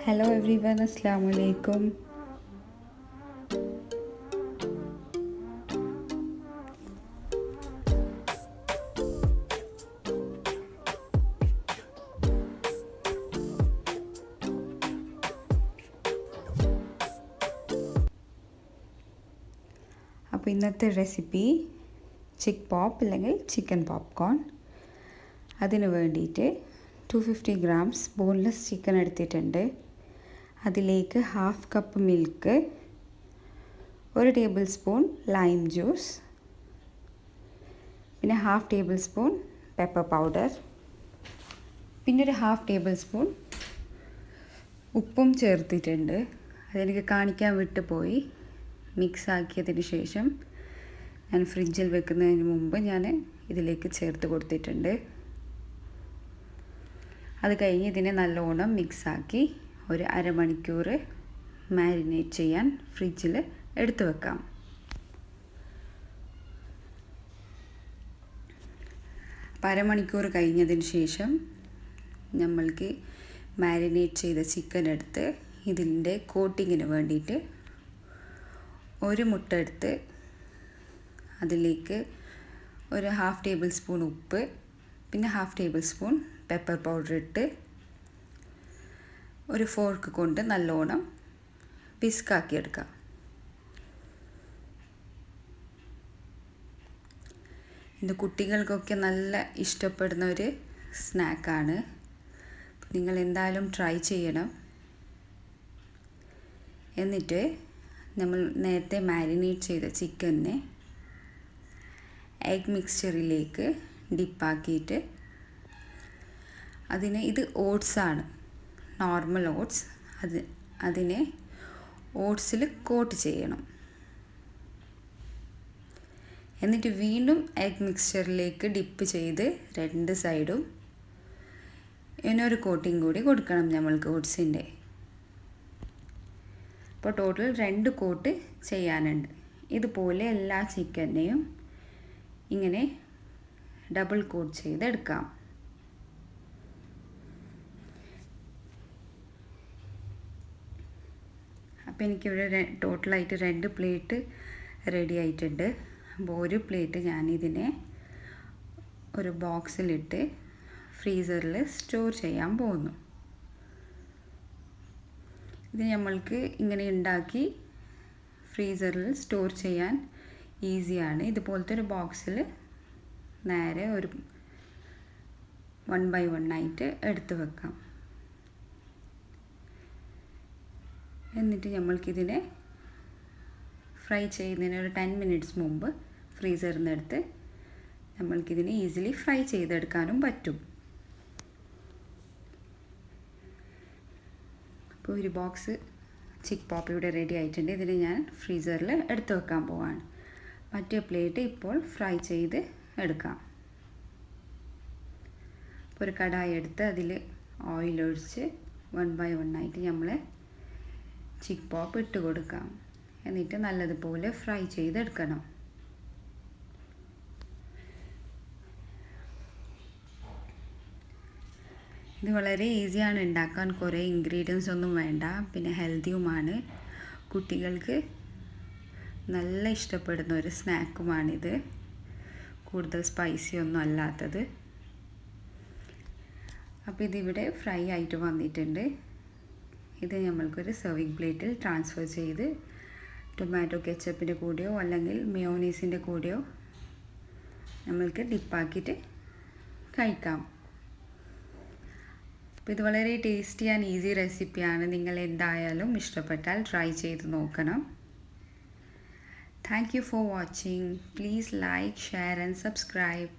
Hello everyone, Assalamu alaikum. അപ്പോൾ ഇന്നത്തെ recipe ചിക്ക് pop അല്ലെങ്കിൽ ചിക്കൻ പോപ്കോൺ. അതിന് വേണ്ടിയിട്ട് 250 ഗ്രാംസ് ബോൺലെസ് ചിക്കൻ എടുത്തിട്ടുണ്ട്. അതിലേക്ക് 1/2 cup milk, 1 table spoon lime juice, പിന്നെ 1/2 ടേബിൾ സ്പൂൺ പെപ്പർ പൗഡർ, പിന്നെ ഒരു 1/2 ടേബിൾ സ്പൂൺ ഉപ്പും ചേർത്തിട്ടുണ്ട്. അതെനിക്ക് കാണിക്കാൻ വിട്ടുപോയി. മിക്സ് ആക്കിയതിന് ശേഷം ഞാൻ ഫ്രിഡ്ജിൽ വെക്കുന്നതിന് മുമ്പ് ഞാൻ ഇതിലേക്ക് ചേർത്ത് കൊടുത്തിട്ടുണ്ട്. അത് കഴിഞ്ഞ് ഇതിനെ നല്ലോണം മിക്സാക്കി ഒരു അരമണിക്കൂർ മാരിനേറ്റ് ചെയ്യാൻ ഫ്രിഡ്ജിൽ എടുത്തു വെക്കാം. അപ്പോൾ അരമണിക്കൂർ കഴിഞ്ഞതിന് ശേഷം നമ്മൾക്ക് മാരിനേറ്റ് ചെയ്ത ചിക്കൻ എടുത്ത് ഇതിൻ്റെ കോട്ടിങ്ങിന് വേണ്ടിയിട്ട് ഒരു മുട്ട എടുത്ത് അതിലേക്ക് ഒരു 1/2 ടേബിൾ സ്പൂൺ ഉപ്പ്, പിന്നെ 1/2 ടേബിൾ സ്പൂൺ പെപ്പർ പൗഡർ ഇട്ട് ഒരു ഫോർക്ക് കൊണ്ട് നല്ലോണം വിസ്കാക്കി എടുക്കാം. ഇത് കുട്ടികൾക്കൊക്കെ നല്ല ഇഷ്ടപ്പെടുന്ന ഒരു സ്നാക്കാണ്. നിങ്ങൾ എന്തായാലും ട്രൈ ചെയ്യണം. എന്നിട്ട് നമ്മൾ നേരത്തെ മാരിനേറ്റ് ചെയ്ത ചിക്കനെ എഗ് മിക്സ്ചറിലേക്ക് ഡിപ്പാക്കിയിട്ട് ഇത് ഓട്സാണ്, നോർമൽ ഓട്സ്. അതിനെ ഓട്സിൽ കോട്ട് ചെയ്യണം. എന്നിട്ട് വീണ്ടും എഗ് മിക്സ്ചറിലേക്ക് ഡിപ്പ് ചെയ്ത് 2 സൈഡും ഇതിനൊരു കോട്ടിങ് കൂടി കൊടുക്കണം നമ്മൾക്ക് ഓട്സിൻ്റെ. അപ്പോൾ ടോട്ടൽ 2 കോട്ട് ചെയ്യാനുണ്ട്. ഇതുപോലെ എല്ലാ ചിക്കനെയും ഇങ്ങനെ ഡബിൾ കോട്ട് ചെയ്തെടുക്കാം. അപ്പോൾ എനിക്കിവിടെ ടോട്ടലായിട്ട് 2 പ്ലേറ്റ് റെഡി ആയിട്ടുണ്ട്. അപ്പോൾ ഒരു പ്ലേറ്റ് ഞാനിതിനെ ഒരു ബോക്സിലിട്ട് ഫ്രീസറിൽ സ്റ്റോർ ചെയ്യാൻ പോകുന്നു. ഇത് നമ്മൾക്ക് ഇങ്ങനെ ഉണ്ടാക്കി ഫ്രീസറിൽ സ്റ്റോർ ചെയ്യാൻ ഈസിയാണ്. ഇതുപോലത്തെ ഒരു ബോക്സിൽ നേരെ ഒരു 1 by 1 ആയിട്ട് എടുത്ത് വെക്കാം. എന്നിട്ട് നമ്മൾക്കിതിനെ ഫ്രൈ ചെയ്യുന്നതിന് ഒരു 10 മിനിറ്റ്സ് മുമ്പ് ഫ്രീസറിൽ നിന്ന് എടുത്ത് നമ്മൾക്കിതിനെ ഈസിലി ഫ്രൈ ചെയ്തെടുക്കാനും പറ്റും. അപ്പോൾ ഒരു ബോക്സ് ചിക്ക് പോപ്പ് ഇവിടെ റെഡി ആയിട്ടുണ്ട്. ഇതിനെ ഞാൻ ഫ്രീസറിൽ എടുത്ത് വെക്കാൻ പോവാണ്. മറ്റേ പ്ലേറ്റ് ഇപ്പോൾ ഫ്രൈ ചെയ്ത് എടുക്കാം. അപ്പോൾ ഒരു കടായി എടുത്ത് അതിൽ ഓയിൽ ഒഴിച്ച് 1 by 1 ആയിട്ട് നമ്മൾ ചിക്ക് പോപ്പ് ഇട്ട് കൊടുക്കാം. എന്നിട്ട് നല്ലതുപോലെ ഫ്രൈ ചെയ്തെടുക്കണം. ഇത് വളരെ ഈസിയാണ് ഉണ്ടാക്കാൻ. കുറേ ഇൻഗ്രീഡിയൻസ് ഒന്നും വേണ്ട, പിന്നെ ഹെൽത്തിയുമാണ്. കുട്ടികൾക്ക് നല്ല ഇഷ്ടപ്പെടുന്ന ഒരു സ്നാക്കുമാണിത്. കൂടുതൽ സ്പൈസി ഒന്നും അല്ലാത്തത്. അപ്പോൾ ഇതിവിടെ ഫ്രൈ ആയിട്ട് വന്നിട്ടുണ്ട്. ഇത് നമ്മൾക്കൊരു സെർവിങ് പ്ലേറ്റിൽ ട്രാൻസ്ഫർ ചെയ്ത് ടൊമാറ്റോ കെച്ചപ്പിൻ്റെ കൂടെയോ അല്ലെങ്കിൽ മയോണൈസിൻ്റെ കൂടെയോ നമ്മൾക്ക് ഡിപ്പാക്കിയിട്ട് കഴിക്കാം. അപ്പോൾ ഇത് വളരെ ടേസ്റ്റി ആൻഡ് ഈസി റെസിപ്പിയാണ്. നിങ്ങൾ എന്തായാലും ഇഷ്ടപ്പെട്ടാൽ ട്രൈ ചെയ്ത് നോക്കണം. Thank you for watching. Please like, share and subscribe.